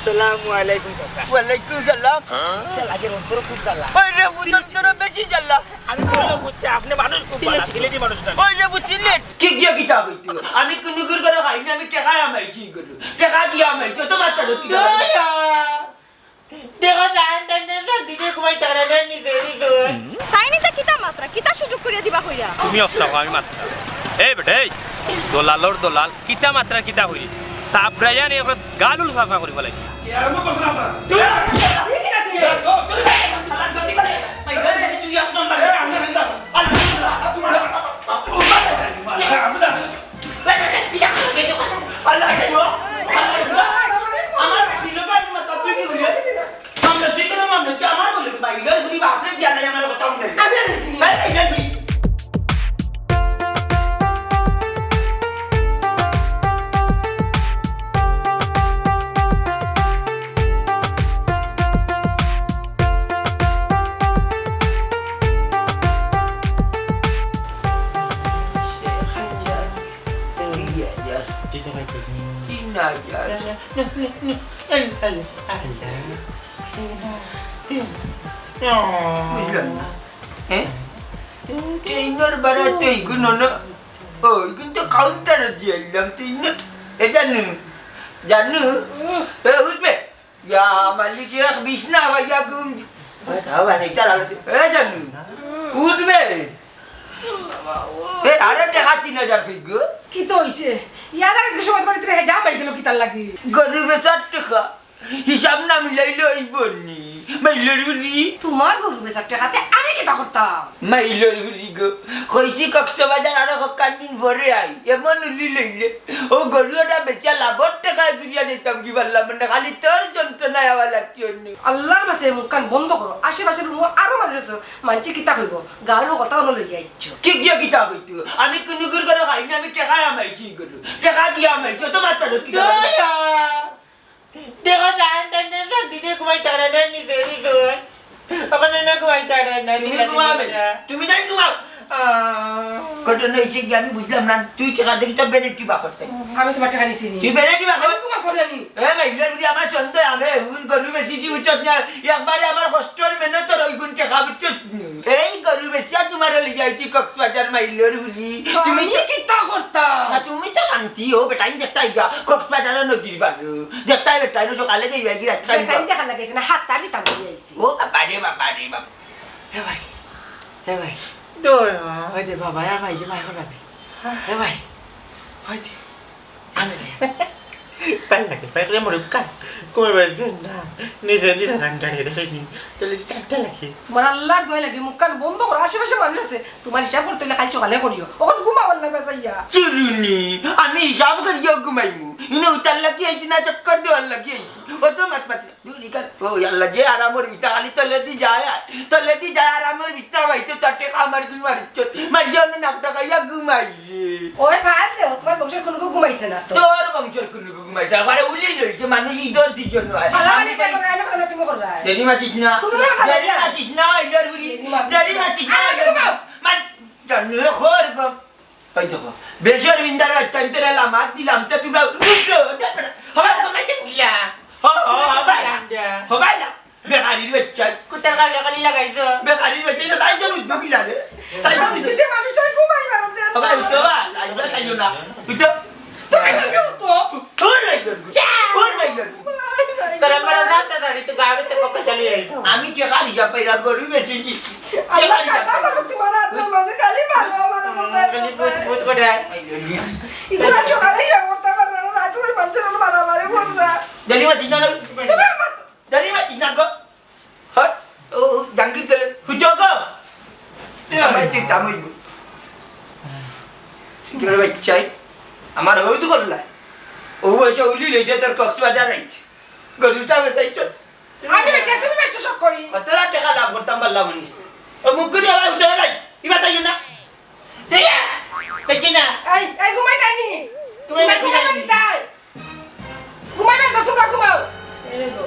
আসসালামু আলাইকুম চাচা। ওয়ালাইকুম সালাম। লাগের অন্তর খুব জ্বালা। ওই রে বুঝল তোর বেশি জ্বালা। আমি বললাম বুঝছে আপনি মানুষ খুব ভালো, সিলেটি মানুষ না। ওই রে বুঝছিলেন কি গিয়া কিতা হইতো আমি কুনুকুর করে খাইনি আমি টাকা আমাইছি গরু টাকা দিয়া আমাইছি তো মাত্র কি দেখো জান দিদি ঘুমাই তারা নি দেরি কর তাই নিতে কিতা মাত্রা কিতা সুযোগ করিয়া দিবা কইরা তুমি অস্তা আমি মাত্রা এই বেটা এই দলালর দলাল কিতা মাত্রা কিতা হইলি তাপরাইয়া নি গালুল ফাফা করি বলাই Trainer barat tu ikut nono. Oh, ikut tu counter dia dalam trainer. Janu, janu. Utbe. Ya, malik dia bisna bagi aku. Tahu apa ni cara tu? Janu. Utbe. Ada dekat 3000 figur. কি তো হইছে ইয়ার আগে সময় বাড়িতে রেখে যা পাই গেল কি তার লাগি গরিবের 60 টাকা হিসাব না মিলাইলো আইবনি মাইলোর গুলি তোমার গরু বেচার টাকাতে আমি কি তা করতাম মাইলোর গুলি গো কইছি কক্সবাজার আর কান্দিন ভরে আই এমন উলি লইলে ও গরুটা বেচা লাভর টাকা গুলিয়া দিতাম কি বললাম না খালি তোর যন্ত্রণায় আওয়া লাগছে অন্য আল্লাহর বাসে মুখ কান বন্ধ করো আশেপাশের রুম আরো মানুষ আছে মানছে কিতা হইব গাঁর কথা হলো লইয়া আইছো কি গিয়া কিতা হইতো আমি কুনুকুর করে খাই না আমি টাকা আমাইছি গরু টাকা দিয়া আমাইছি তো মাত্রা কি দেখো জান দিদি ঘুমাই তারা নি দেরি কর ওখানে না ঘুমাই তারা না তুমি ঘুমাবে তুমি যাই ঘুমাও ঘটনা হয়েছে কি আমি বুঝলাম না তুই টাকা দেখি তো বেনেটি বা করতে আমি তোমার টাকা নিছি নি তুই বেনেটি বা আমি কুমা সবলানি মাইলার গুলি আমার চন্দ্র আমি হুন গরু বেশি উচ্চত না একবারে আমার কষ্টর মেহনতর ওই গুণ টাকা উচ্চত এই গরু বেচা তোমার লিয়াইছি কক্সবাজার মাইলার গুলি তুমি কি তা করতাম না তুমি তো শান্তি হো বেটা আমি দেখতাই গা কক্সবাজার নদীর বারু দেখতাই বেটা সকালে যাই বাকি রাত খাই টাইম দেখা লাগাইছে না হাত তাড়ি তাম লইয়া আইছি ও বাবা রে বাবা হে ভাই দোর ওই যে বাবা আর ভাই যে ভাই করাবে হে ভাই ওই যে পাই করে মরে কাট কোমর বাজে না নিজে নিজে রান্ডাড়ি দেখাইনি তাহলে টাটা লাগে তোমার আল্লাহর দোয়া লাগে মুখ কান বন্ধ করো আশেপাশে মানুষ আছে তোমার হিসাব করতে হলে কাল সকালে করিও ওখান ঘুমাবার লাগবে সাইয়া চুরুনি আমি হিসাব করিয়া ঘুমাইমু ইনো উতার লাগি আইছি না চক্কর দেওয়ার লাগি আইছি ও তো মাত মাত দুরি কাল ও আল্লাহ যে আরামর ভিতা খালি তলেদি যায় আরামর ভিতা ভাইছে তাতে আমার গুণ মারিছ মারিও না নাকটা খাইয়া ঘুমাইলে ওরে ফাল দেও তোমার বংশের কোনো ঘুমাইছে না তো তোর বংশের কোনো ঘুমাইছে আবার উলি লইছে মানুষ ইদর সিজন হয় আলামানি কই করে আমি কেন তুমি করলা দেরি মাতিস না দেরি মাতিস না ইদর গুলি দেরি মাতিস না মান জানো খোর গম এই দেখো বেশর বিন্দার অত্যন্তরে লামাত দিলাম তো তুমি উঠো হবে সমাইতে দিলা হবে না বেকারির বাচ্চা কুতার গালি লাগাইছো বেকারির বাচ্চা না সাইজন উঠবে কি লাগে সাইজন উঠবে যদি মানুষটা ঘুমাই মারতে হবে উঠো বা সাইজন সাইজন না উঠো তুমি কেন তো তোর লাগবে তোর লাগবে তোরা মারা যাতে দাঁড়ি তো গাড়িতে পকা চালিয়ে আইছো আমি টাকা হিসাব পাইরা গরু বেচেছি আল্লাহ কাটা তো তোমার হাত মাঝে খালি মারো আমার মধ্যে খালি বুত করে ইগুলা সকালে ইয়া করতে পারবে না রাত করে বাচ্চারা মারামারি করবে দেরি মাতিস না দেরি মাতিস না গো হট ও ডাঙ্গি তেলে হুজো গো আমি তুই তামইব সিঙ্গেল বাচ্চাই আমার হইতো করলা ও বসে উলি লইছে তোর কক্সবাজার আইছে গরুটা বেচাইছ আমি বেচা তুমি বেচা সব করি কতটা টাকা লাভ করতাম পারলাম না ও মুখগুলি আবার উঠে নাই ইবা চাই না দেয়া দেখি না এই ঘুমাই যাইনি তুমি ঘুমাই নি তাই ঘুমাই না তোমরা ঘুমাও এই তো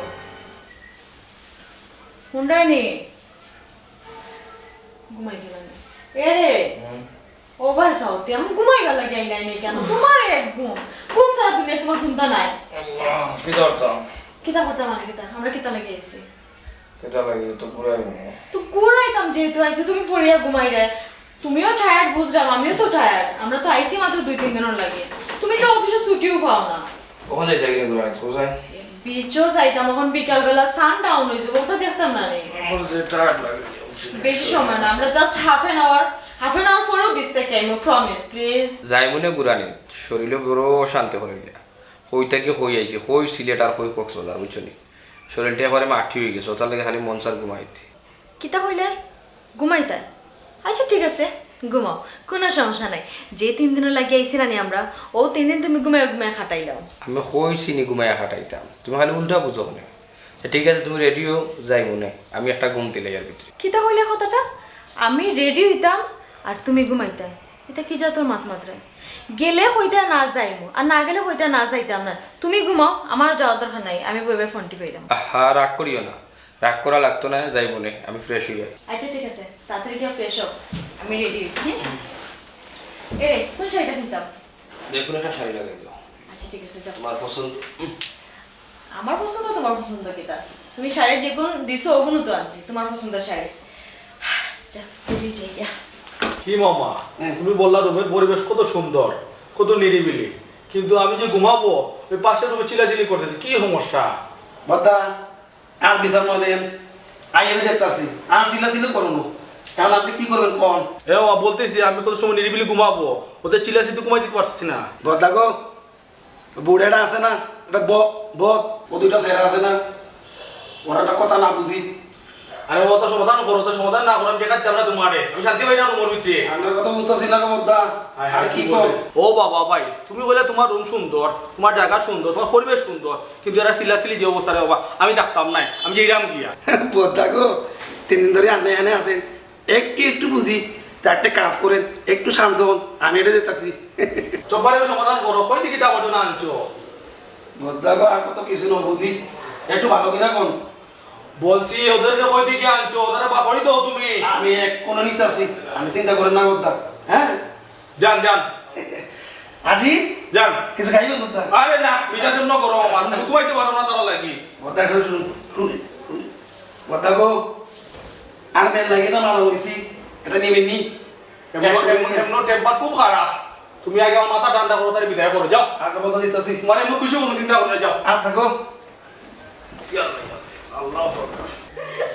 হুন্ডাইনি ঘুমাই গেলাম এরে ও ভাই সাউতে আমি ঘুমাইবার লাগি আইলাই নি কেন তোমার এক ঘুম ঘুম ছাড়া তুমি তোমার চিন্তা নাই আল্লাহ কি দরকার কিতা করতে মানে কিতা আমরা কিতা লাগে আইছি এটা লাগে তো পুরাই তো কুরাইতাম যেহেতু আইছি তুমি পড়িয়া ঘুমাই রে তুমিও টায়ার্ড বুঝলাম আমিও তো টায়ার্ড আমরা তো আইছি মাত্র 2-3 দিনের লাগে তুমি তো অফিসে ছুটিও পাও না ওখানে যাই না ঘুরে আনছো বুঝাই বিচও যাইতাম এখন বিকালবেলা সান ডাউন হয়েছে ওটা দেখতাম না রে আমার যে টায়ার্ড লাগে বেশি সময় না আমরা জাস্ট হাফ অ্যান আওয়ার পরেও বিচ থেকে আইমো প্রমিস প্লিজ যাই মনে ঘুরানি শরীরে বড় শান্তি হয়ে গেল হই থেকে হই আইছে হই সিলেট আর হই কক্সবাজার বুঝছো নি শরীরটা এবারে মাটি হয়ে গেছে ওটার লাগে খালি মন চার ঘুমাইতে কিতা কইলে ঘুমাইতা আচ্ছা ঠিক আছে ঘুমাও কোনো সমস্যা নাই যে 3 দিন লাগে আইছি না আমরা ও 3 দিন তুমি ঘুমায় ঘুমায় খাটাইলাম আমি হইছি নি ঘুমাইয়া খাটাইতাম তুমি খালি উল্টা বুঝো না ঠিক আছে তুমি রেডিও যাই মনে আমি একটা ঘুম দিলে এর ভিতরে কিতা কইলে কথাটা আমি রেডি হইতাম আর তুমি ঘুমাইতা এটা কি যা তোর মাত্রায় গেলে হইতা না যাইমু আর না গেলে হইতা না যাইতাম না তুমি ঘুমাও আমার যাওয়ার দরকার নাই আমি বইবে ফোনটি পাইলাম আহা রাগ করিও না রাগ করা লাগতো না যাই মনে আমি ফ্রেশ হয়ে যাই আচ্ছা ঠিক আছে তাড়াতাড়ি গিয়ে ফ্রেশ হও আমি রেডি হই এ কোন শাড়িটা কিনতাম দেখুন একটা শাড়ি লাগাই দাও আচ্ছা ঠিক আছে যাও তোমার পছন্দ আমার পছন্দ তোমার পছন্দ কিতা তুমি শাড়ি যে কোন দিছো ওগুলো তো আনছি তোমার পছন্দের শাড়ি যা রেডি যাই গিয়া কি মামা তুমি বললা রুমের পরিবেশ কত সুন্দর কত নিরিবিলি কিন্তু আমি যে ঘুমাবো ওই পাশের রুমে চিলাচিলি করতেছি কি সমস্যা বদ্দা আর বিচার মধ্যে আই আমি দেখতাছি আর সিলা সিলা করুন তাহলে আপনি কি করবেন কোন এ মামা বলতেছি আমি কত সময় নিরিবিলি ঘুমাবো ওদের চিলাচিলি ঘুমাই দিতে পারছি না বদ্দা গো বুড়েটা আছে না এটা বদ ও দুইটা সেরা আছে না ওরা একটা কথা না বুঝি আরে ও তো সমাধান করো তো সমাধান না করো আমি দেখাচ্ছি আমরা তোমারে আমি শান্তি পাই না রুমের ভিতরে আমার কথা বুঝতেছি না গো বদ্দা আর কি কর ও বাবা ভাই তুমি বলে তোমার রুম সুন্দর তোমার জায়গা সুন্দর তোমার পরিবেশ সুন্দর কিন্তু এরা চিলাচিলি যে অবস্থা রে বাবা আমি দেখতাম নাই আমি যে ইরাম গিয়া বদ্দা গো 3 দিন ধরে আনে আনে আছেন একটু বুঝি চারটে কাজ করেন একটু শান্ত হন আমি এটা যেতাছি চব্বারে সমাধান করো কই দিকে যাবো না আনছো বদ্দা গো আর কত কিছু না বুঝি একটু ভালো কিনা কোন বলছি ওদেরকে কই দিকে আনছো ওদের বাপড়ি দাও তুমি আমি এক কোন নিতাছি আমি চিন্তা করেন না বদ্দা হ্যাঁ যান যান আজি যান কিছু খাইবেন বদ্দা আরে না মিটার জন্য করো আমার আমি ঘুমাইতে পারো না তারা লাগি বদ্দা একটু শুনুন বদ্দা গো আর মেন লাগে না মালা বলছি এটা নিবেন নি এমন টেম্পার খুব খারাপ তুমি আগে আমার মাথা ঠান্ডা করো তার বিদায় করো যাও আচ্ছা বদ্দা দিতাছি তোমার এমন কিছু কোনো চিন্তা করো না যাও আচ্ছা গো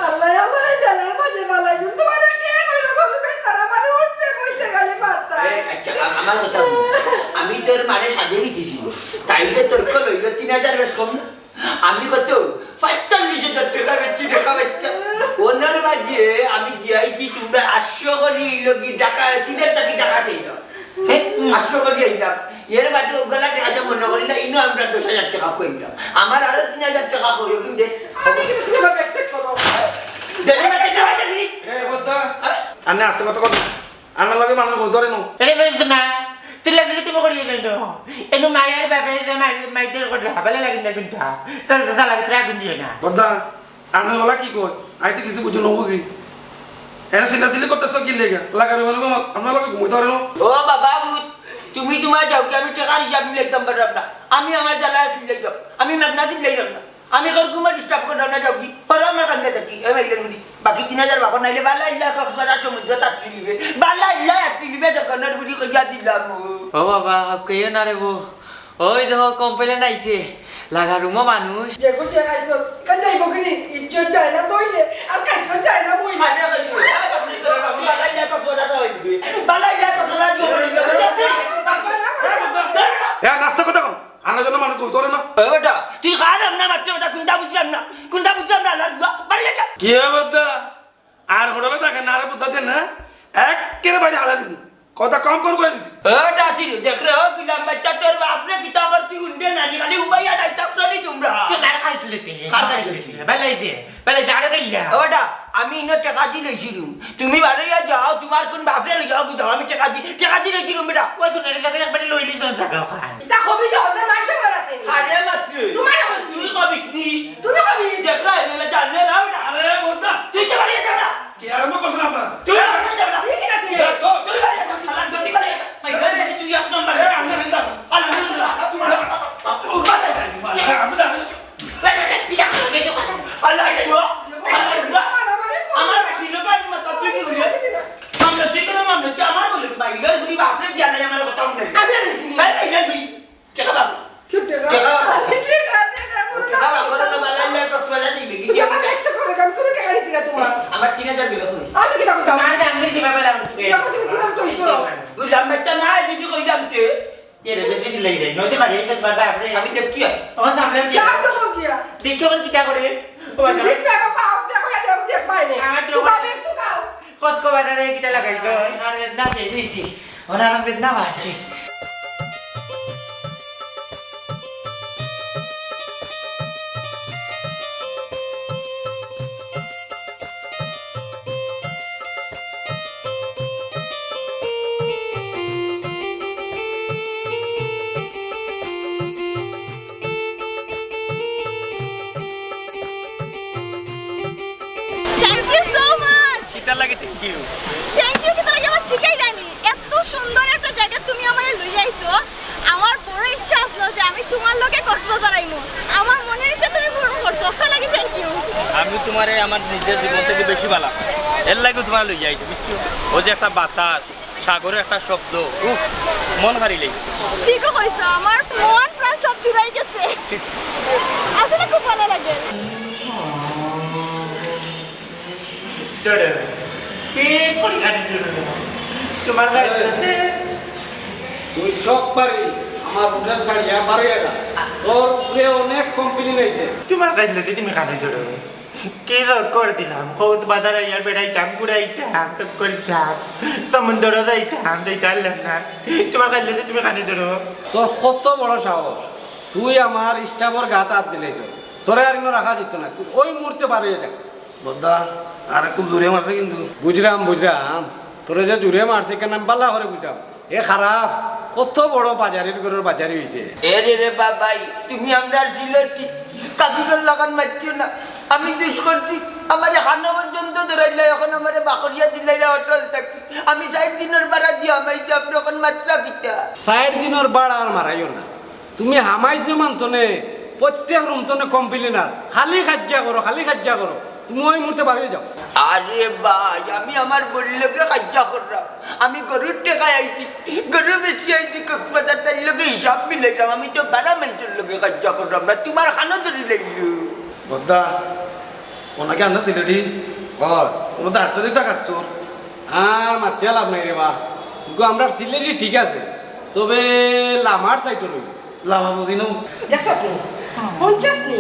আল্লাহ আমারে জানার মাঝে বালাইছেন তোমার কে কইলো গো বেচারা মানে উঠতে বইতে গেলে পারতা আমার কথা আমি তোর মানে সাজিয়ে দিতেছি তাইলে তোর কল হইল 3000 বেশ কম না আমি কত 45,000 টাকা বেচি টাকা বেচা ওনার মাঝে আমি দিয়েছি তোমরা 800 করি লোকি টাকা সিলেট টাকা টাকা দেই না হ্যাঁ 800 করি আইলাম এর বাদে ওগুলা টাকা মনে করি না ইনো আমরা 10,000 টাকা কইলাম আমার আরো 3,000 টাকা কইও কিন্তু আমি কি তুমি আমার ব্যাগটা করো দেরি না কেন হয় দেখি এ বদ্দা আনে আসতে কত কত আমার লাগে মানুষ ধরে নো এটা বলিস না চিল্লা চিল্লি তুমি করিয়ে নেই তো এনু মায়ের ব্যাপারে যে মাইদের করে হাবালে লাগি না কিন্তু তাহলে লাগে ট্রাক দিয়ে না বদ্দা আনে বলা কি কই আই তো কিছু বুঝো না বুঝি এরা সিলা সিলি করতেছ কি লেগে লাগারে মানে আমরা লাগে ঘুমাইতে পারে না ও বাবা তুমি তোমার যাও কি আমি টাকা হিসাব লিখতাম পারব না আমি আমার জ্বালা লিখতাম আমি ম্যাগনেটিক লিখতাম না আমি কর্কুমা ডিস্টার্ব করতাম না যাও কি পরে আমার কান্দে থাকি এই মাইলের মুদি বাকি 3000 বাকর নাইলে বালা ইল্লা কক্সবাজার সমুদ্র তাত্রি লিবে বালা ইল্লা আত্রি লিবে জগন্নাথ বুড়ি কইয়া দিলাম ও বাবা কইও না রে বউ ওই দেখো কমপ্লেন আইছে লাগা রুমো মানুষ যে গুটি খাইছো কান যাইবো কিনি ইজ্জত যায় না দইলে আর খাইছো যায় না বই হাজা কইবো বালা ইল্লা কক্সবাজার যাইবে বালা ইল্লা কক্সবাজার যাইবে এ নাস্তা কথা কোন আনার জন্য মানুষ কই তোরে না এ বেটা তুই খারাপ না মারতে কথা কোনটা বুঝলাম না লালুয়া বাড়ি যা কি বদ্দা আর হোটেলে দেখেন না আর বদ্দা দেন না একেবারে বাইরে আলা দিন কথা কম কর কই দিছি এ ডাচি দেখ রে ও কিলাম বাচ্চা তোর বাপরে কিতা করতি উন্ডে না খালি উবাইয়া যাইতা সরি তোমরা তুই মার খাইছিলে তে বেলাই আড়ে গইলা ও বেটা আমি ইনো টাকা দি লইছিলুম তুমি বাড়িয়া যাও তোমার কোন বাপরে লইয়া যাও আমি টাকা দি লইছিলুম বেটা ওই তো নেড়ে জায়গা একবার লইলি তো জায়গা খায় তা কবিছে ওদের মাংস মারাছে আরে মাত্র তোমার কইছি তুই কবিস নি তুমি কবি দেখ না এনে জানে না বেটা আরে বদ্দা তুই কে বাড়িয়া যাও না কি আরম্ভ করছ না আমরা তুই বাড়িয়া যাও না তুই কি না তুই দেখো তুই বাড়িয়া যাও না গতি করে ভাই গতি তুই এক নম্বর এ আমি হিন্দা আলহামদুলিল্লাহ তুমি বাড়িয়া যাও আমি দা আমার 3000 বিল কই আমি কি টাকা তোমার দামে দিবা বেলা উঠবে দেখো তুমি কি নাম কইছো বুঝলাম বাচ্চা না যদি কইলাম তে এরে বেশি দিলাই যাই নইতে পারি এই বাবা আপনি আমি দেখি আমার সামনে যাও তো গিয়া দেখো কোন কিটা করে তুমি টাকা পাও দেখো এটা আমি দেখ পাইনি তুই খাবে তুই খাও কত কো বাজারে কিটা লাগাইছো আর বেদনা বেশি ওনার বেদনা বাড়ছে থ্যাংক ইউ সো মাচ সেটার লাগে থ্যাংক ইউ কি তার আমার ঠিকই জানি এত সুন্দর একটা জায়গা তুমি আমারে লই আইছো আমার বড় ইচ্ছা আসলো যে আমি তোমার লগে কক্সবাজার আইমু আমার মনের ইচ্ছা তুমি পূরণ করছো ওটা লাগে থ্যাংক ইউ আমি তোমারে আমার নিজের জীবন থেকে বেশি ভালো এর লাগে তোমার লই যাইছি বুঝছো ও যে একটা বাতাস সাগরের একটা শব্দ উফ মন হারিলেই ঠিক কইছো আমার মন প্রাণ সব জুড়াই গেছে আসলে খুব ভালো লাগে দড়ে কি কোন গাড়ি দড়ে তোমার গাড়ি দড়ে তুই চক পারি আমার হোটেল ছাড়িয়া বাড়িয়ে গা তোর উপরে অনেক কমপ্লেন হয়েছে তোমার গাড়ি দড়ে তুমি গাড়ি দড়ে কি করে দিলাম খোদ বাজারে ইয়ার বেড়াইতাম ঘুরাইতাম সব করিতাম সমুদ্র যাইতাম যাইতাম না তোমার গাড়ি দড়ে তুমি গাড়ি দড়ে তোর কত বড় সাহস তুই আমার স্টাফর গাত হাত দিলেছ তোরে আর ইনো রাখা যেত না তুই ওই মুহূর্তে বাড়িয়ে যা বদ্দা আর খুব জোরে মারছে কিন্তু বুঝলাম তোরে যে জুড়ে মারছে কেন আমি পাল্লা করে বুঝলাম এ খারাপ কত বড় বাজারের ঘরের বাজারি হয়েছে এ রে বাবাই তুমি আমরা সিলেটি কাবিরুল লাগান মারছিও না আমি দুষ করছি আমারে হানো পর্যন্ত ধরাইলে এখন আমারে বাকরিয়া দিলাইলে অটল থাকি আমি 60 দিনের ভাড়া দিয়ে আমাইছি আপনি এখন মাত্রা কিটা 60 দিনের বাড় আর মারাইও না তুমি হামাইছো মানতনে প্রত্যেক রুমতনে কমপ্লেন আর খালি খাজ্জা করো তুমি ওই মুহূর্তে বাড়িয়ে যাও আরে ভাই আমি আমার বললোকে কাজ্জা করলাম আমি গরুর টেকায় আইছি গরু বেশি আইছি কক্সবাজার তার লোকে হিসাব মিলাইলাম আমি তো বারা মানুষের লোকে কাজ্জা করলাম না তোমার খানো ধরে লাইলো বদ্দা ওনাকে আনতে সিলেটি কর ওনা তো 800 টাকা চোর আর মারতে লাভ নাই রে বা আমরা সিলেটি ঠিক আছে তবে লামার সাইটো লই লাভা বুঝিনো দেখছ তুই শুনছিস নি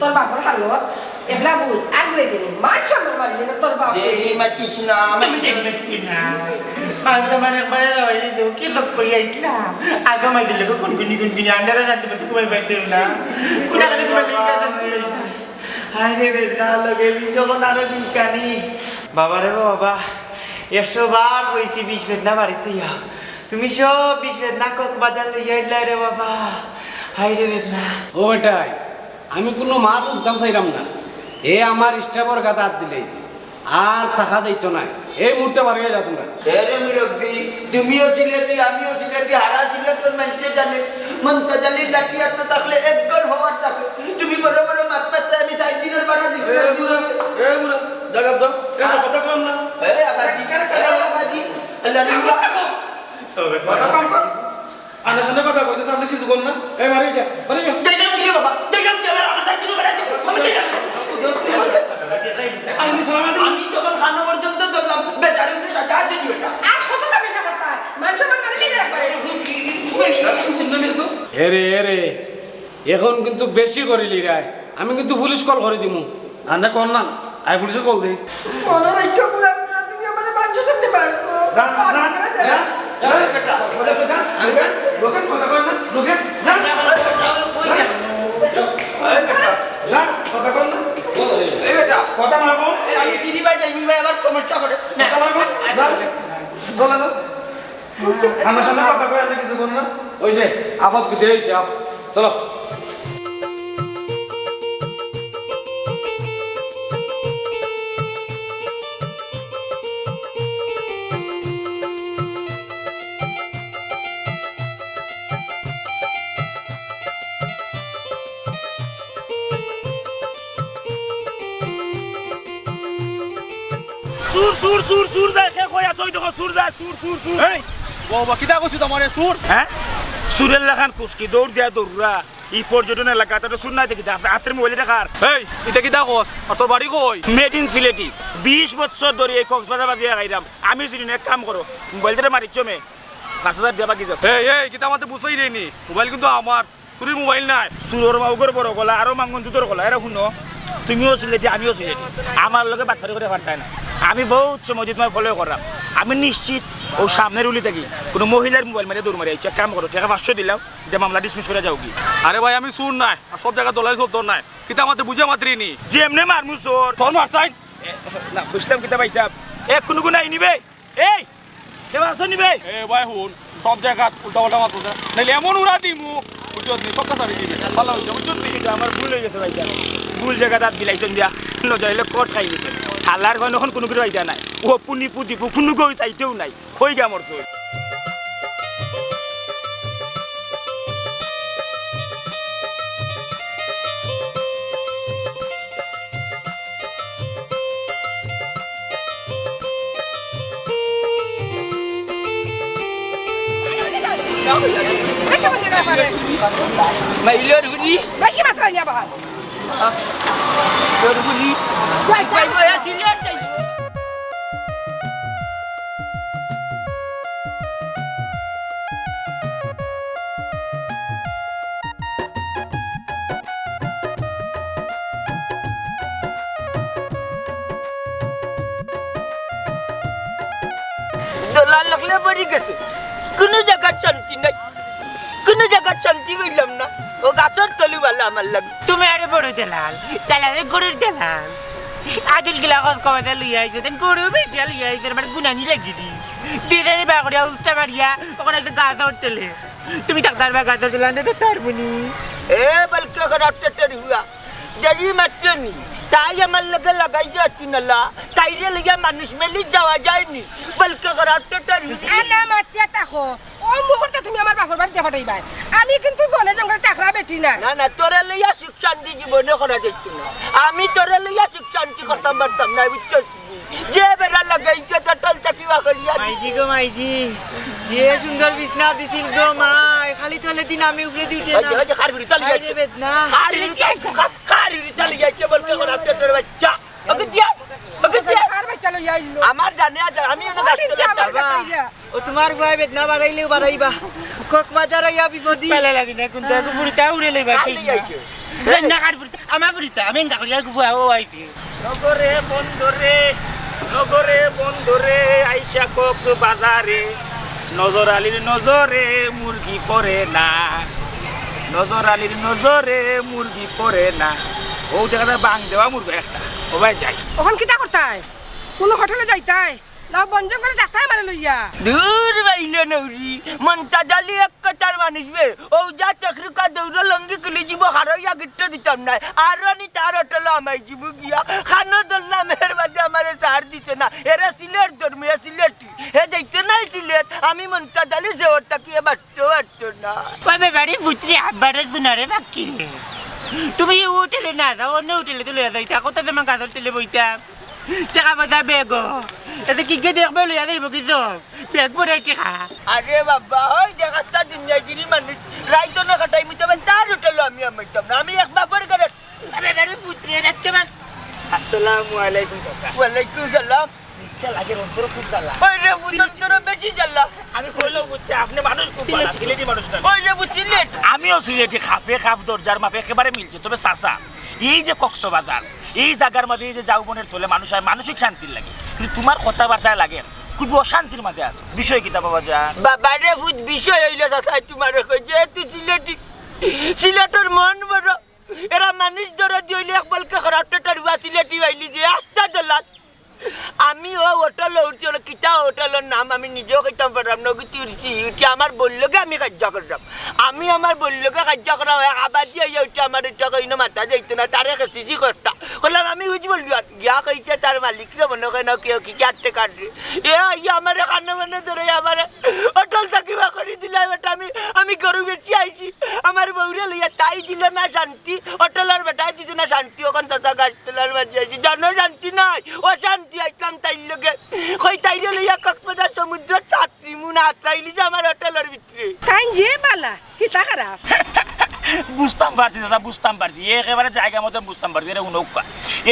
তোর বাপর হালত এবলা বুঝ আর ঘুরে দিনি মার সামনে মারলি না তোর বাপ দেরি মাতিস না তুমি দেখবে না আমি তো মানে একবারে যাওয়াই দেব কি লোক করি আইছিলাম আগে মাই দিলে কোন আন্ডারে জানতে পারতে তুমি বাইতে না কোনা গাড়ি তুমি লিখা হাই রে বেটা লগে যখন আরো দিনকানি বাবা রে বাবা 100 বার কইছি 20 বেদনা বাড়িতে যাও তুমি সব 20 বেদনা কক বাজার লইয়া আইলা রে বাবা হাই রে বেদনা ও বেটাই আমি কোনো মাছ উদ্দাম চাইলাম না এ আমার স্টাফর গাতে হাত দিলেছে আর থাকা যাইতো না এই মুহূর্তে বাড়িয়ে যাও তোমরা এরে মুরব্বি তুমিও সিলেটি আমিও সিলেটি হারা সিলেটের মানুষে জানে মনটা জানি লাঠি এত থাকলে একগল হওয়ার থাকে তুমি বড় বড় মাছ পাত্রে আমি 60 দিনের ভাড়া দিচ্ছি জায়গা যাও এটা কথা কম না আবাদি আল্লাহ কথা কম কর আনার সামনে কথা কইতেছ আপনি কিছু বল না এই বাড়িয়ে যা দেখলাম কি বাবা দেখলাম কি আমার 60 দিনের ভাড়া দিচ্ছি আমি যখন খানো পর্যন্ত ধরলাম বেচারি উপরে সাজা আছে নি বেটা আর কত যাবে সামর্থ্য মানুষ মান মারলি না একবারে এরে এখন কিন্তু বেশি করিলি রায় আমি কিন্তু পুলিশ কল করে দিমু আন্না কোন না আই পুলিশে কল দেই মনে রাখো পুরা তুমি আমারে মানুষ সামনে মারছো লোকের কথা কয় না লোকের কথা কয় না এই বেটা কথা মারবো আমি সিঁড়ি বাই যাই ভাই আবার সমস্যা করে কথা মারবো চলে যাও আমার সামনে কথা কয় আপনি কিছু বল না ওই যে আপদ বিধে হয়েছে চলো সুর দেখে কই আছো দেখো সুর এই বাবা কিটা কইছো তোমারে সুর হ্যাঁ সুরের লাখান কুস্কি দৌড় দিয়া দৌড়রা এই পর্যটন এলাকা তো শুন নাই দেখি হাতের মোবাইল দেখার এই এটা কি দেখোস আর তোর বাড়ি কই মেড ইন সিলেটি 20 বছর ধরে এই কক্সবাজার বাজিয়ে খাইলাম আমি যদি এক কাম করো মোবাইল ধরে মারিচ্ছ মে 5,000 দেবা কি এই কিতা আমাতে বুঝাই রেনি মোবাইল কিন্তু আমার চুরির মোবাইল নাই সুরর মাউগর বড় গলা আরো মাঙ্গন দুটোর গলা এরা শুনো তুমিও সিলেটি আমিও সিলেটি আমার লোকে বাটফারি করে পারতাই না আমি বহুত সময় তোমার ফলো করলাম আমি নিশ্চিত ও সামনের উলি থাকি কোনো মহিলার মোবাইল মারে দৌড় মারি আইছে কাম করো টাকা 500 দিলাম যে মামলা ডিসমিস করে যাও কি আরে ভাই আমি শুন নাই আর সব জায়গা দলাই সব তোর নাই কিতা আমাতে বুঝে মাত্রি নি যে এমনি মারমু চোর তোর মারছাই না বুঝলাম কিতা পাইছাব এ কোনো কোনো আই নিবে এই কেবা আসো নিবে এ ভাই হুন সব জায়গা উল্টা উল্টা মাত্র নাইলে এমন উড়া দিমু বুঝছ নি সব কথা দিবি ভালো হইছে বুঝছ নি কিন্তু আমার ভুল হয়ে গেছে ভাইজান ভুল জায়গা তাত বিলাইছেন দিয়া নজরাইলে কোট খাই গেছে হালার ঘন এখন কোনো কিছু আইতা নাই ও পুনি পুদি কোনো গই চাইতেও নাই হই গা মোর চোর বেশি মাছ না পারে মাইলর হুনি বেশি মাছ খাই না বাহার তোর হুনি কই কই বয়া সিলেট যাই দলাল লাগলে বাড়ি গেছে কোনো জায়গা শান্তি নাই কোনো জায়গা শান্তি হইলাম না ও গাছের তলিওয়ালা আমার লাগে তুমি আরে বড় দেলাল দেলালের গরুর দেলাল আদিল গিলা কমাতে লইয়া আইছে দেন গরু বেশিয়া লইয়া আইছে মানে গুনানি লাগি দি দিদানি বাগড়িয়া উচ্চা মারিয়া ওখানে একটা গাছ উঠতেলে তুমি ডাক্তার বা গাছ উঠতে লান্ডে তো তারবনি এ বলকে अगर আপটেটার হুয়া যদি মাত্রনি তাই আমার লাগে লাগাই যাচ্ছি না তাইরে লাগা মানুষ মেলি যাওয়া যায়নি বলকে अगर আপটেটার আনা মাতিয়া তাকো ও মুহূর্তে তুমি আমার বাপের বাড়িতে ফাটাইবা আমি কিন্তু বনে জঙ্গলে তাকরা বেটি না না না তোরে লইয়া সুখ শান্তি জীবনে করা যাইতো না আমি তোরে লইয়া সুখ শান্তি করতাম পারতাম না বুঝছো যে বেড়া লাগাইছে তটল তাকিবা করিয়া মাইজি গো মাইজি যে সুন্দর বিছনা দিছিল গো মাই খালি তলে দিন আমি উপরে দি উঠে না ওই খারবিরি চলে আরে যাচ্ছে বেদনা খারবিরি চলে যাচ্ছে বলকে अगर আপটেটার বাচ্চা ওকে দিয়া আর বাচ্চা লইয়া আইলো আমার জানে আমি এনে গাছ ও তোমার গুয়াই বেদনা বাড়াইলেও বাড়াইবা কক বাজার আইয়া বিপদি পালা লাগি না কোনটা কো ফুরিতা উড়ে লইবা ঠিক আইছে না কাট ফুরিতা আমার ফুরিতা আমি এঙ্গা করিয়া গুয়া ও আইছি নগরে বন্ধরে আইসা কক্স বাজারে নজর আলীর নজরে মুরগি পরে না নজর আলীর নজরে মুরগি পরে না ও দেখা বাং দেওয়া মুরগি একটা ও ভাই যাই ওখান কিতা করতাই কোনো হোটেলে যাইতাই না বন জঙ্গলে যাইতাই মানে লইয়া দূর বাইলে নৌরি মনটা জালি এক কথার মানুষবে ও যা চাকরিকা দৌড় লঙ্গি খুলে যাব হারইয়া গিট্টো দিতাম না আর আনি তার হোটেলে আমাই যাব গিয়া খানো দল্লা মেহের বাদে আমার সার দিতে না এরা সিলেট ধর্মিয়া সিলেটি হে যাইতে নাই সিলেট আমি মনটা জালি সে ওর তাকিয়ে বাঁচতে পারতো না ওই বাড়ি পুত্রি আব্বারে শুনারে বাকি তুমি হোটেলে না যাও অন্য হোটেলে তো লইয়া যাইতা কত তোমার গাছর তেলে বইতাম টাকা পয়সা বেগ এতে কি কে দেখবে লইয়া যাইব কিছু বেগ পড়ে টাকা আরে বাবা ওই দেখাস্তা দুনিয়াগিরি মানুষ রাইতো না কাটাই মিতে তার হোটেলে আমি আমাইতাম না আমি একবার পরে করে আরে বাড়ি পুত্রি দেখতে মান আসসালামু আলাইকুম চাচা ওয়ালাইকুম সালাম লাগে অন্তর খুব জ্বালা ওই রে অন্তর বেশি জ্বালা আমি কইলেও বুঝছি আপনি মানুষ খুব ভালো সিলেটি মানুষ না ওই রে সিলেট আমিও সিলেটি খাপে খাপ দরজার মাপে একেবারে মিলছে তবে চাচা এই যে কক্সবাজার এই জায়গার মধ্যে এই যে যাওবনের তোলে মানুষ আর মানসিক শান্তির লাগে কিন্তু তোমার কথাবার্তায় লাগে খুব অশান্তির মধ্যে আছো বিষয় কিতা বাবা যা বাবা রে বুঝ বিষয় হইলো চাচা তোমার কই যে তুই সিলেটি সিলেটের মন বড় এরা মানুষ ধরে দিলে এক বলকে খারাপটার সিলেটি হইলি যে আস্তা দলাত আমি ও হোটেল উঠছি কিতা হোটেলের নাম আমি নিজেও খাইতাম পারলাম না উঠছি উঠি আমার বললোকে আমি কার্য করলাম আমি আমার বললোকে কার্য করা হয় আবার দিয়ে উঠে আমার এটা কইনো মাথা যাইতো না তারে কেসিছি কষ্ট বললাম আমি বুঝ বললি গিয়া কইছে তার মালিকরে মনে হয় না কেউ কি কাটতে কাটবে এ আমার কানে মনে ধরে আমার হোটেল থাকিবা করে দিলাম এটা আমি গরু বেশি আইছি আমার বউরে লইয়া তাই দিল না শান্তি হোটেলের বেটাই দিছে না শান্তি ওখান চাচা গাছ তোলার বাজি আইছি জানো শান্তি নাই ও শান্তি আইতাম তাই লগে কই তাইরে লইয়া কক্সবাজার সমুদ্র ছাত্রী মুনা আত্রাইলি যে আমার হোটেলের ভিতরে তাই যে বালা হিতা খারাপ বুঝতাম পারছি দাদা, বুঝতাম পারছি, একেবারে জায়গা মতো বুঝতাম পারছি। এটা উনৌকা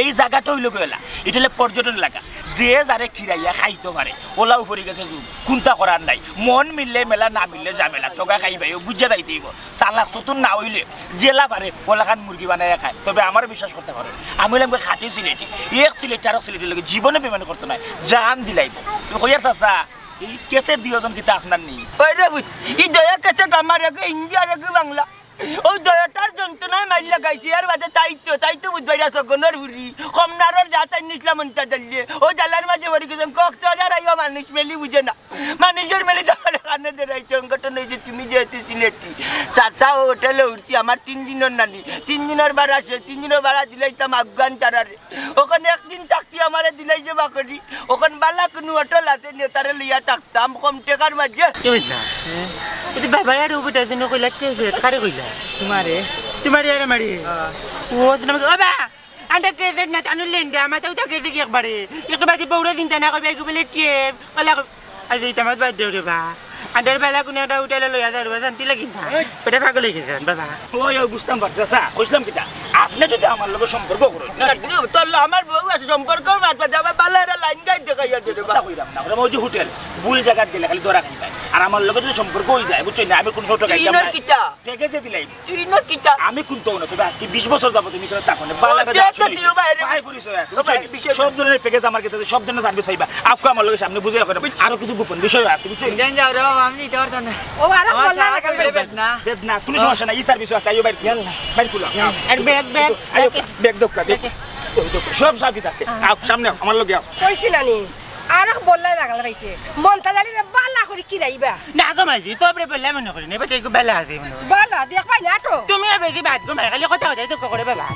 এই জায়গাটা হইল গেলা, এটা হলে পর্যটন এলাকা, যে যারে খিরাইয়া খাইতে পারে। ওলা উপরে গেছে যুগ, কোনটা করার নাই, মন মিললে মেলা, না মিললে জামেলা, টকা খাইবাই বুঝে যাইতে হইব। চালাক চতুর না হইলে জেলা পারে ওলাখান মুরগি বানাইয়া খায়। তবে আমার বিশ্বাস করতে পারো, আমি হলাম খাটি সিলেটি, এক সিলেটি আর সিলেটির লোক জীবনে পেমেন্ট করতে নাই, জান দিলাইব। তুমি কইয়ার চাচা এই কেসের দুজন কিতা আপনার নেই? এই দয়া কেসেট আমার আগে ইন্ডিয়ার আগে বাংলা, ওই দয়াটার যন্ত্রণায় মাইল লাগাইছি। আর বাদে তাই তো বুঝবাইরা সগনের হুরি কমনারর যা চাই নিসলাম অন্তা চালিয়ে ও জালার মাঝে ভরি গেছেন কক্সবাজার আইও মানুষ মেলি বুঝে না, মানুষের মেলি তোমার কানে দেখাইছে। অঙ্কটা নই যে তুমি যেহেতু সিলেটি চাচা ও হোটেলে উঠছি, আমার 3 দিনের নানি, 3 দিনের ভাড়া আছে, 3 দিনের ভাড়া দিলাইতাম আফগান তারারে। ওখানে একদিন থাকছি, আমারে দিলাইছে বাকরি। ওখানে বালা কোনো হোটেল আছে, নেতারে লইয়া থাকতাম কম টাকার মাঝে। এটা বাবা আর উপরে জন্য কইলা কে কারে কইলা তোমারে আরে মারি ও তুমি বাবা আন্ডা কে দেন না তানু লেন্ডা মাথা উঠা কে দেখি একবারে একটু বাকি বউরে চিন্তা না কইবা কি বলে টিপ ওলা আজ এই তামাত বাদ দেও রে বা আন্ডার বেলা কোন একটা উঠাইলে লইয়া যাবে শান্তি লাগি না পেটে পাগল হয়ে গেছেন বাবা। ওই বুঝতাম পারছি চাচা, কইলাম কিটা আপনি যদি আমার লগে সম্পর্ক করেন তোর আমার বউ আছে সম্পর্ক মাতবা যাবে বালা এরা লাইন গাইড দেখাইয়া দেবে কথা কইরাম না। ওরা ওই যে হোটেল ভুল জায়গা দিলে খালি ধরা খাইবাই, আর আমার লগে যদি সম্পর্ক হই যায় বুঝছই না, আমি কোন ছোট গাইতাম না কিটা প্যাকেজে দিলাই চিরিনর কিটা আমি কোন তো না। তবে আজকে 20 বছর যাব তুমি করে তাকনে বালা গাজা চিও বাইরে ভাই পরিচয় আছে সব ধরনের প্যাকেজ আমার কাছে, সব ধরনের সার্ভিস হইবা। আপকো আমার লগে সামনে বুঝে রাখো, আরো কিছু গোপন বিষয় আছে বুঝছই না। যাও রে বাবা, আমি নিতে পারতাম না। ও আরে বললা না কেন বেদনা কোনো সমস্যা নাই, এই সার্ভিস আছে। আইও বাইরে বাইরে কুলা আর ব্যাগ আইও ব্যাগ দোকা দে সব সার্ভিস আছে। আও সামনে আমার লগে আও কইছি নানি আর বললাই লাগাল পাইছে মনটা জানি না বালা করে কি রাইবা না গো মাঝি তোরে বললা মনে করি না বেটা একটু বেলা আছে মনে বালা দেখ পাই না তো তুমি বেশি বাদ গো মাই খালি কথা হচ্ছে তো করে বাবা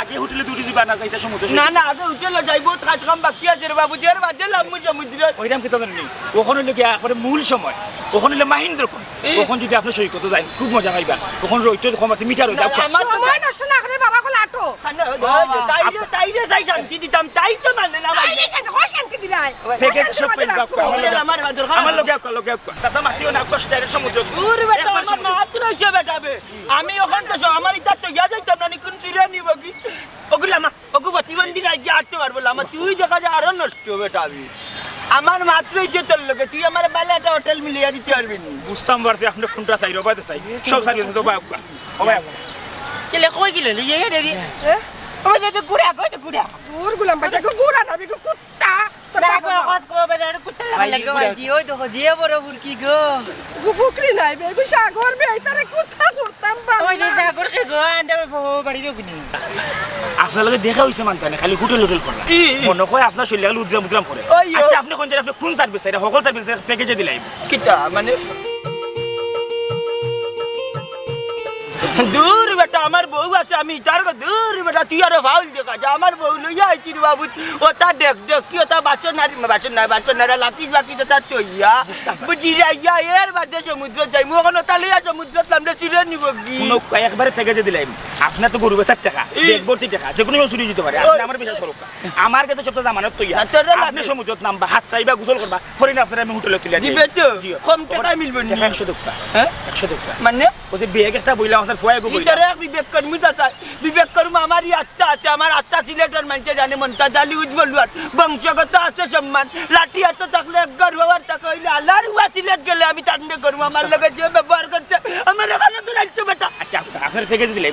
আগে হোটেলে দুটি যাবা না যাইতে সমুদ্র না না আগে হোটেলে যাইবো, কাজ কাম বাকি আছে রে বাবু, এর বাদে লামু সমুদ্র ওইরাম কি তোদের নেই। ওখানে লোক একবারে মূল সময়, ওখানে হলো মাহিন্দ্রকোণ। ওখানে যদি আপনি সৈকত যাই খুব মজা পাইবা। ওখানে রইতে কম আছে, মিটার হইতা সময় নষ্ট না করে বাবা কল আটো তাইরে যাই শান্তি দিতাম, তাই তো মানে না তাই রে শান্তি হয় শান্তি দিলাই আমার লোক চাচা মাতিও না কষ্ট সমুদ্র দূর বেটা আমার মাত্র হইছে বেটাবে। আমি ওখানে তো আমার ইচ্ছা তো ইয়া যাইতাম না, কোন চিরা নিব কি ওগুলা মা ওগু প্রতিবন্ধী নাই যে আটতে পারবো না। আমার তুই দেখা যায় আরো নষ্ট বেটাবি, আমার মাত্র হইছে তোর লোকে, তুই আমার বাইরে একটা হোটেল মিলিয়ে দিতে পারবি না। বুঝতাম পারছি আপনি কোনটা চাই রবাইতে চাই সব সার্ভিস তো বাবা বাবা কেলে কই গেলে ইয়ে রে ও তো গুড়া কই তো গুড়া দূর গুলাম বাচ্চা কো গুড়া না বিকু কুত্তা তোরা কস কো বেদার কুত্তা লাগে মাঝি ওই দেখো যে বড় বুরকি গো গুফুকরি নাই বেবি সাগর বে তারে কুত্তা করতাম ওই যে সাগর কে গো আন্ডা বাড়ি রবিনি আপনার লগে দেখা হইছে মানতে না, খালি হোটেল হোটেল করলা মনে হয় আপনার শরীরে গেলে উদ্রাম উদ্রাম করে। আচ্ছা আপনি কোন জায়গায় আপনি কোন সার্ভিস এটা সকল সার্ভিস প্যাকেজে দিলাই কিটা মানে দূর বেটা আমার বউ আছে, আমি তার দূর বেটা তুই আরো ভাউল দেখা যা আমার বউ লইয়া আইছি রে বাবু। ও তা দেখ দেখ কি তা বাসন নারী লাকি বাকি তা চইয়া বুঝি যাইয়া এর বাদে সমুদ্র যাই মু ওখানে তা লইয়া সমুদ্র সামনে চিরে নিব কি কোনো একবারে প্যাকেজে দিলাই। আপনার তো গরু বেচার টাকা ব্যাগ ভর্তি টাকা যে কোনো চুরি দিতে পারে, আপনি আমার বিশ্বাস করুক। আমার কাছে সব জামানত তৈয়া আপনি সমুদ্রত নামবা হাত চাইবা গোসল করবা ফরিন আপনার আমি হোটেলে তুলে দিবে তো কম টাকায় মিলবে না 100 টাকা। হ্যাঁ 100 টাকা মানে ওই যে ব্যাগ একটা বইলা আপনার ফুয়ায় গো বইলা ইতারে বিবেক কর্মী চাচা বিবেক কর্ম আমারই আত্মা আছে, আমার আত্মা সিলেটের মানুষ জানে মনতা জালি উজ্জ্বল বংশগত আছে সম্মান লাঠি হাত থাকলে একবার বাবার টাকা হইলে আল্লাহর হুয়া সিলেট গেলে আমি তান্ডে করবো আমার লগে যে ব্যবহার করছে আমার এখানে তো রাখছো বেটা। আচ্ছা আপনার প্যাকেজ দিলাই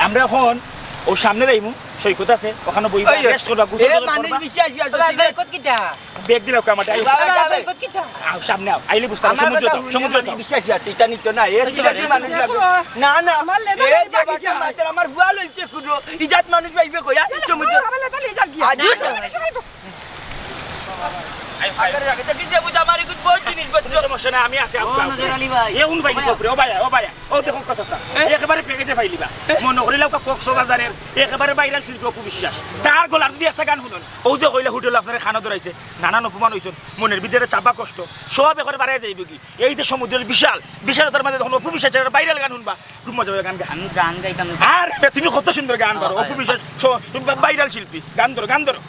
আমরা এখন ও সামনে যাইমু সৈকত আছে ওখানে বইবা রেস্ট করবা গোসল করবা মানুষ বিশ্বাস আছে সৈকত কিটা ব্যাগ দিলাও কামাটা সৈকত কিটা আও সামনে আও আইলে বুঝতা সমুদ্র বিশ্বাস আছে এটা নিত না এই সিলেটের মানুষ লাগে না না এই যে বাচ্চা মাত্র আমার বুয়া লইছে কুডো ইজাত মানুষ পাইবে কইয়া সমুদ্র আমার লেতা লই যা গিয়া আগে রাখে তো কি যে বুঝ আমার কিছু বহুত জিনিস বলছো সমস্যা নাই আমি আছি ও নজর আলী ভাই এ উন ভাই সপরে ও ভাইয়া ও দেখো কথা একেবারে প্যাকেজে পাইলিবা মনে করিলাম কক্সবাজারের একেবারে বাইরাল শিল্পী অপু বিশ্বাস তার গলার যদি একটা গান শুনুন ও যে কইলে হোটেল আপনার খানা ধরাইছে নানান অপমান হইছেন মনের ভিতরে চাপা কষ্ট সব একবারে বাড়াই দেবে কি এই যে সমুদ্রের বিশালতার মাঝে যখন অপু বিশ্বাসের বাইরাল গান শুনবা খুব মজা হবে গান গা আমি গান গাইতাম আর তুমি কত সুন্দর গান ধরো অপু বিশ্বাস বাইরাল শিল্পী গান ধরো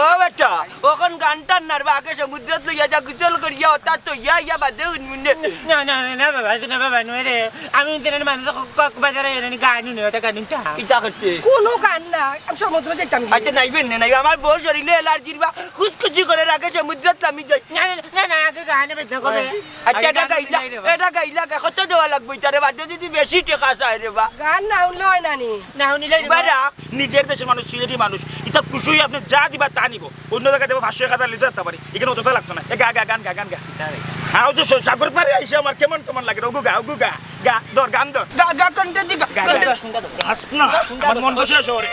ও বেটা ওখন গানটার নারবা আগে সমুদ্রত লইয়া যা গুজল করিয়া ওটা তো ইয়া বাদে উনমিনে না বাবা নয় রে আমি দিনের মানুষ কক্সবাজারে গান শুনে ওটা গানটা কিটা করতে কোনো গান না আমি সমুদ্র যাইতাম আচ্ছা নাইবেন না নাই আমার বউ শরীরে এলার্জির বা খুশখুশি করে রাখে সমুদ্রত আমি যাই না আগে গান বেদনা করে আচ্ছা এটা গাইলা কত দেওয়া লাগবে তারে বাদে যদি বেশি টাকা চাই রে বা গান না উনলে হয় নানি না শুনিলে বাড়া নিজের দেশের মানুষ সিলেটি মানুষ এটা খুশি হয়ে আপনি যা দিবা তা নিব অন্য জায়গায় দেবো 500 টাকা লিটার যেতে পারি এখানে অতটা লাগতো না গান গা হ্যাঁ যে সাগর পারে আইসে আমার কেমন লাগে ওগু গা ধর গান ধর গা কোনটা দিগা গাছ না আমার মন বসে শহরে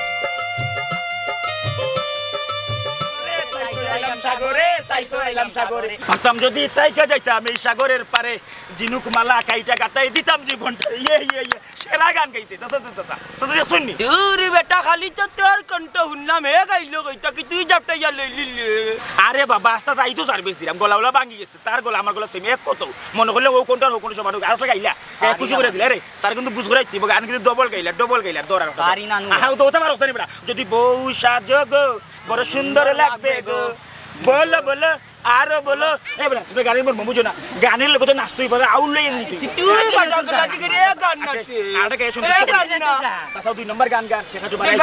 ভাবতাম যদি তাইকা যাইতাম এই সাগরের পারে জিনুক মালা কাইটা গাতাই দিতাম জীবনটা সেরা গান গাইছে শুননি দূর বেটা খালি তো তোর কণ্ঠ শুনলাম হে গাইলো কইতা কি তুই যাপটা ইয়া লইলি আরে বাবা আস্তা তাই তো সার্ভিস দিলাম গলা ভাঙি গেছে তার গলা আমার গলা সেম এক কত মনে করলে ও কোনটা ও কোন সমান আর একটা গাইলা খুশি করে দিলে রে তার কিন্তু বুঝ করে দিব গান কিন্তু ডবল গাইলা দরার পারি না আহাও তো ওটা পারছ না বেটা যদি বউ সাজগো বড় সুন্দর লাগবে গো বলো আরো বলো এ বেটা তুমি গানের মন বুঝো না গানের লোক তো নাচতেই পারে আউলেই নিতে তুই বাটা গলা দিকে রে গান না আরে কে শুনতে গান না তাছাড়া 2 নম্বর গান দেখা তো বাড়াই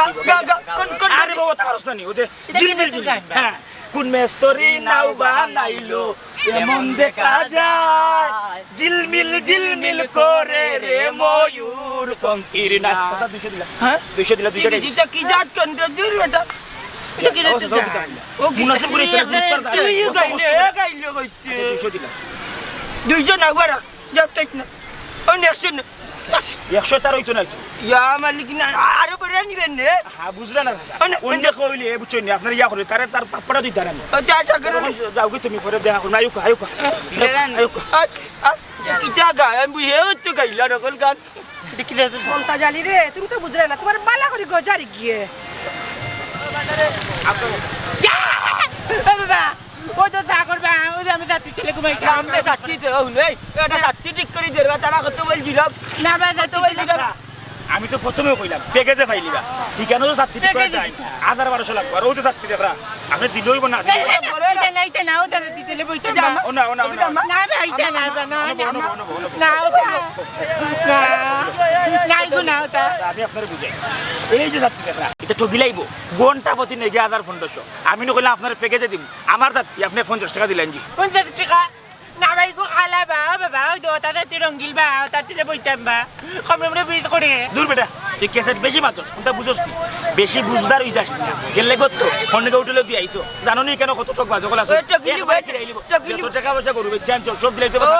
কোন আরে বাবা তা পারছ না নি ওতে জিলমিল হ্যাঁ কোন মেস্তরি নাও বানাইলো এমন দেখা যায় জিলমিল করে রে ময়ূর পঙ্কির না 200 দিলা হ্যাঁ 200 দিলা দুইটা দিটা কি জাত কণ্ঠ দূর বেটা এটা কি যাচ্ছে ও মুনাসিব করে তুই গাইলো কইতে 200 দিলা 200 না গরা যাপটা না ও নেক্সট 100 তার হইতো না ইয়া মালিক না আরো করে নিবেন নে হ্যাঁ বুঝলা না ওই যে কইলে বুঝছেন আপনার ইয়া করে তার পাপড়া দিতে আমি টাটা করে যাও কি তুমি পরে দেখা করুন আয়ুকা কিটা গায় আমি বুঝে তো গাইলা রকল গান দেখি দে মমতা জালি রে তুমি তো বুঝলে না তোমার বালা করে গজারি গিয়ে বাবা ও তো সাগর বা ও আমি যাচ্ছি ছেলে ঘুমাই আমরা সাথী তো হই এটা সাথী ঠিক করে দেবা তারা কত বলছিলাম না বা যাচ্ছি আমি তো প্রথমে কইলাম প্যাকেজে পাইলিবা ঠিকানো তো সার্টিফিকেট করে দেয় 1200 লাগবে আর ও তো সার্টিফিকেট দেখরা আপনি দিলইব না না ও দাদা দিতে বইতে না না ভাইটা না না ওটা নাই গো না ওটা আমি আপনারে বুঝাই এই যে সার্টিফিকেটরা এটা তো বিলাইব ঘন্টা প্রতি নেই 1500 আমি না কইলাম আপনার প্যাকেজে দিম আমার দাঁতি আপনি 50 টাকা দিলেন জি 50 টাকা না ভাই গো খালা বাবা ওই তো তাতে তিরঙ্গিল বা তাতে বইতাম বা কমরে বিয়ে করে দূর বেটা তুই কেসেট বেশি মাত্র কোনটা বুঝোস তুই বেশি বুঝদার হই যাস না গেলে গতো ফোনে উঠলে দিয়ে আইছো জানো নি কেন কত টাকা বাজকল আছে এটা গিলি ভাই কত টাকা পয়সা করবে চান সব দিলাইতে ও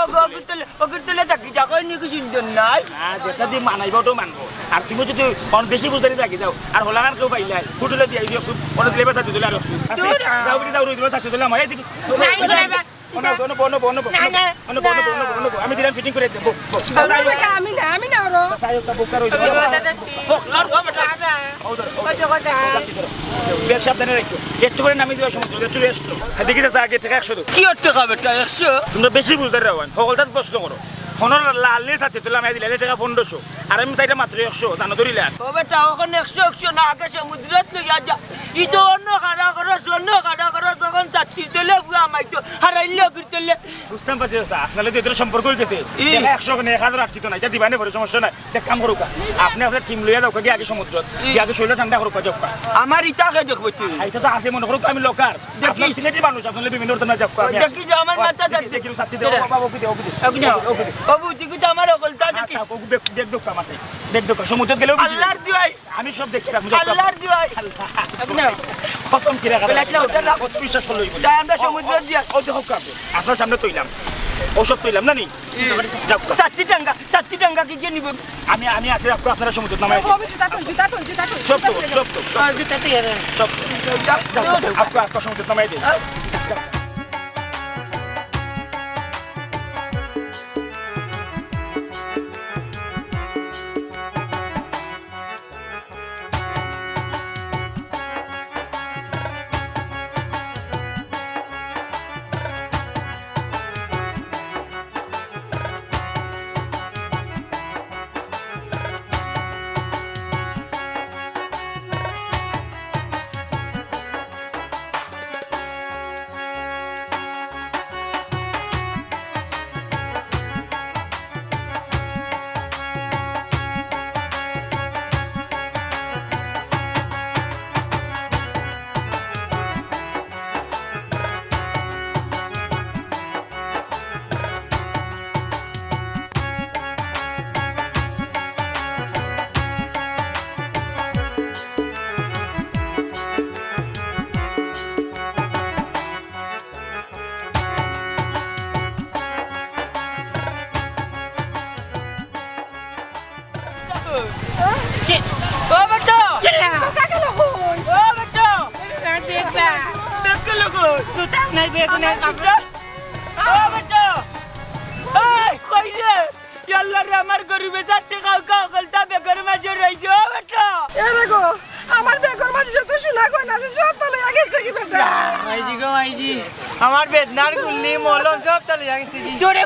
গগিতলে থাকি যাকো নি কিছু সুন্দর নাই হ্যাঁ যেটা দিয়ে মানাইবটো মানবো আর তুমি যদি কোন বেশি বুঝদারি থাকি যাও আর হলাগান কেউ পাইলে উঠলে দিয়ে আইছো কোন দিলে থাকি দিলে আর যাও বলি যাও রইলো থাকি দিলে আমার এদিকে আমি দিলাম ফিটিং করে দেবো আমি না ওরো ব্যবসা জানে রাখো একটু করে নামিয়ে দেওয়ার সময় দেখি যাচ্ছে আগে থেকে 100 কি অর্থ খাবে এটা 100 তোমরা বেশি বুঝতে রাখবেন সকলটা প্রশ্ন করো ফোনের লালের সাথে তুলাম দিলে টাকা 1500 আর আমি তাইটা মাত্র 100 জানো ধরিলে ও বেটা ওখানে 100 না আগে সমুদ্রত লইয়া যা ই তো অন্য খাড়া করো তখন চাকরি তেলে আমাইতো হারাইলে গিরতেলে বুঝতাম পারছি আপনার এদের সম্পর্ক হইতেছে 100 না 1000 আটকিত না এটা দিবানে পরে সমস্যা নাই এক কাম করুক আপনি আপনার টিম লইয়া যাও আগে সমুদ্র আগে শরীর ঠান্ডা করুক যাও আমার ইটাকে দেখবো তুই এটা তো আছে মনে করুক আমি লোকার আপনি সিলেটি মানুষ আপনার বিভিন্ন ধরনের যাও দেখি যে আমার মাথা দেখি সাথে দেও বাবা ওকে বাবু তুই তো আমার অকলতা দেখি দেখ সমুদ্র গেলেও আল্লাহর দিওয়াই আমি সব দেখতে রাখবো আল্লাহর দিওয়াই কসম কি রাখা কত বিশ্বাস করলো তাই আমরা সমুদ্র দিয়া ও দেখো কাপে আপনার সামনে তৈলাম ওসব তৈলাম না নি যাও 60 টাকা কি নিব আমি আসি আপনারা সমুদ্র নামাই জুতা তো সব আপনার সমুদ্র নামাই দিন জুতা নাই বেগ নাই ও বেটা এই কই রে আল্লাহ রে আমার গরিবে 4 টাকা কাও কলতা বেগর মাঝে রইছে ও বেটা এরে গো আমার বেগর মাঝে যত শোনা কই না সব তো লইয়া গেছে কি বেটা মাইজি গো মাইজি আমার বেদনার গুল্লি মলম সব তলে যাইছে জি জোরে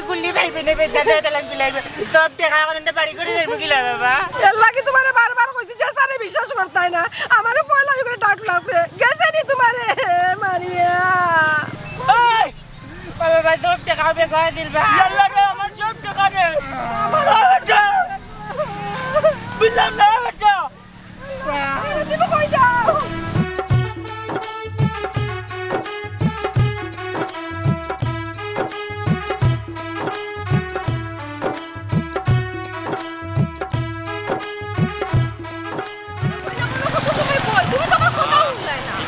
গুল্লি ভাইবে নে বেদনা দেতে লাগবি লাগবে সব টাকা কোনটা বাড়ি করে যাইব কি লাগবে বাবা আল্লাহ কি তোমারে বারবার কইছি যে সারে বিশ্বাস করতাই না আমারও পয়লা করে ডাক লাগছে গেছে নি তোমারে মারিয়া এই বাবা ভাই সব টাকা বেগর দিলবা আল্লাহ রে আমার সব টাকা রে আমার বেটা বুঝলাম না বেটা তুমি কই যাও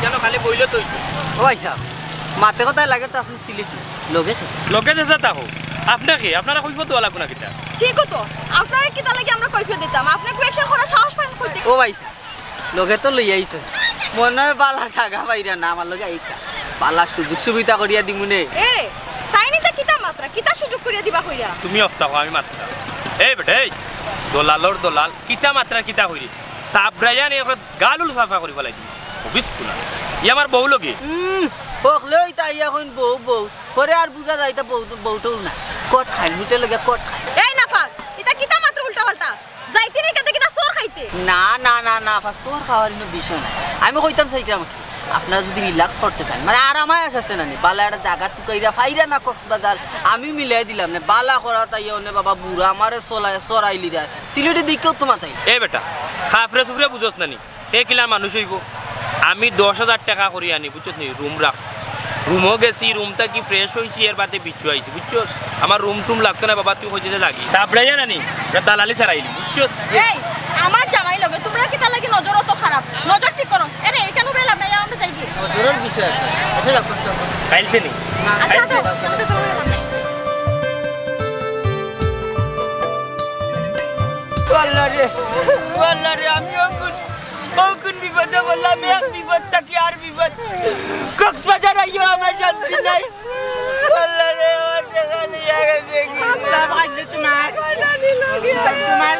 কেন খালি বইলে তুই ও ভাই সাহেব মাতে কথায় লাগে তো আপনি সিলেটি লোকে লোকে যে যেটা হোক আপনাকে আপনারা কইব তো লাগো না কিটা ঠিক তো আপনারা কি তাহলে কি আমরা কৈফিয়ত দিতাম আপনি কোয়েকশন করা সাহস পান কইতে ও ভাই সাহেব লোকে তো লই আইছে মনে হয় বালা জাগা বাইরা না আমার লগে আইতা বালা সুযোগ সুবিধা করিয়া দিমুনে এ তাই নিতে কিতা মাত্রা কিতা সুযোগ করিয়া দিবা কইয়া তুমি অফতা আমি মাত্রা এই বেটা এই দলালর দলাল কিতা মাত্রা কিতা হইরি তাবরাইয়া নে গালুল সাফা করি ফেলাই দিই বিস্কুল ই আমার বউ লগে হোক লই তাই এখন বউ বউ পরে আর বুঝা যাইতা বউটো না কট খাই মিটে লগে কট খাই এই নাফাক এটা কিতা মাত্র উল্টা পাল্টা যাইতি রে কেতে কিতা সোর খাইতে না না না না ফাসোর খাওয়ার কোনো বিষয় না আমি কইতাম চাইতে আমাকে আপনারা যদি রিল্যাক্স করতে চান মানে আরামায় আসছে না নি বালা একটা জায়গা তুকাইরা ফাইরা না কক্সবাজার আমি মিলাই দিলাম না বালা করা তাই ওনে বাবা বুড়া আমারে সরাইলি রা সিলেটে দিকেও তো মাথায় এই বেটা খাফরে সুফরে বুঝছ না নি হে কিলা মানুষ হইব আমি 10,000 টাকা করি আনি বুঝছ নি রুম রাখছি রুমও গেছি রুমটা কি ফ্রেশ হয়েছি এর বাদে বিচ্ছু আইছি বুঝছো আমার রুম টুম লাগতো না বাবা তুই হইতে লাগি তারপরে জানা নি দালালি ছাড়াইলি বুঝছো এই আমার জামাই লগে তোমরা কিতা লাগি নজর তো খারাপ নজর ঠিক করো আরে এখানে বেলা না আমরা যাইবি জরুর বিষয় আছে আচ্ছা যাও কাইলতে নি আচ্ছা তো তোমাদের চলে আল্লাহ রে আমি কোন বিপদে বললাম এক বিপদ থাকি আর বিপদ কক্সবাজার আইও আমার শান্তি নাই আল্লাহ রে আমার টাকা নিয়ে গেছে কি সব খাইলো তোমার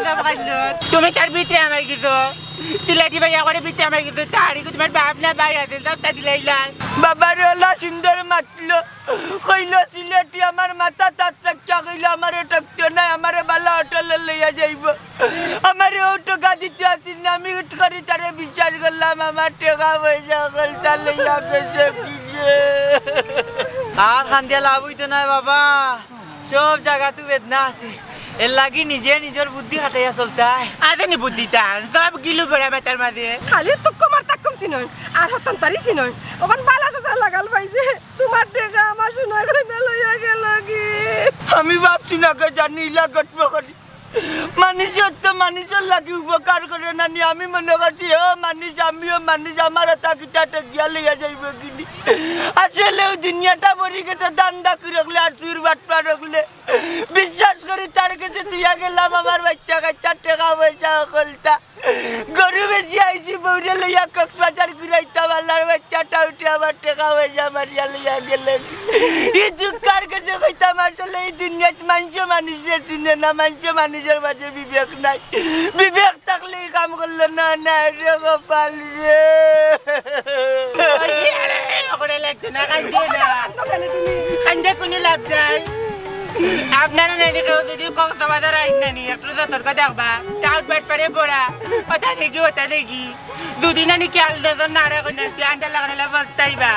সব খাইলো তুমি তার ভিতরে আমার কিছু তিলাটি ভাই করে ভিতরে আমার কিছু তারি তোমার বাপ না বাইরে আছে সব তা দিলাইলাম বাবার ওলা সুন্দর মাতলো কইল সিলেটি আমার মাথা তার চাক্কা কইল আমারে টকতো না আমারে বালা হোটেলে লইয়া যাইব আমারে ও টাকা দিতে আসিন না আমি হুট করে তারে বিচার করলাম আমার টাকা পয়সা কলতা লইয়া গেছে কি যে আর খান্দিয়া লাভ হইতো না বাবা সব জায়গা তো বেদনা আছে এর লাগি নিজে নিজের বুদ্ধি খাটাইয়া চলতাই আদেনি বুদ্ধি টান সব গিলু বেড়া বেতার মাঝে খালি তো কমার তাকম সিনন আর হতন তারি সিনন ওখান বালা চাচা লাগাল পাইছে তোমার টাকা আমার সোনা গয়না লইয়া গেল কি আমি ভাবছি না কে জানি লাগত করি মানুষের তো মানুষের লাগি উপকার করে না নি আমি মনে করছি ও মানুষ আমিও মানুষ আমার তাকিটাটা গিয়া লইয়া যাইব কিনি আসলে ওই দুনিয়াটা মরি গেছে দান্দা করে রাখলে আর সুর বাটপা রাখলে বিশ্বাস করি তার কাছে দিয়া গেলাম আমার বাচ্চা কাচ্চা টাকা পয়সা কলতা গরু বেশি আইসি বউরে লইয়া কক্সবাজার ঘুরাইতাম আল্লাহর বাচ্চাটা উঠে আমার টাকা পয়সা মারিয়া লইয়া গেলে এই দুঃখার কাছে কইতাম আসলে এই দুনিয়াত মানুষের চিনে না মানুষের মাঝে বিবেক নাই বিবেক থাকলে এই কাম করলো না না রে গোপাল রে ওখানে লাগতো না কান্দে কোনো লাভ নাই আপনারা নানি কেউ যদি কক্সবাজার আইন নানি একটু সতর্ক দেখবা টাউট বাট পারে পড়া ওটা দেখি দুদিন নানি খেয়াল নজর না রাখুন আন্ডা লাগানো বস্তাইবা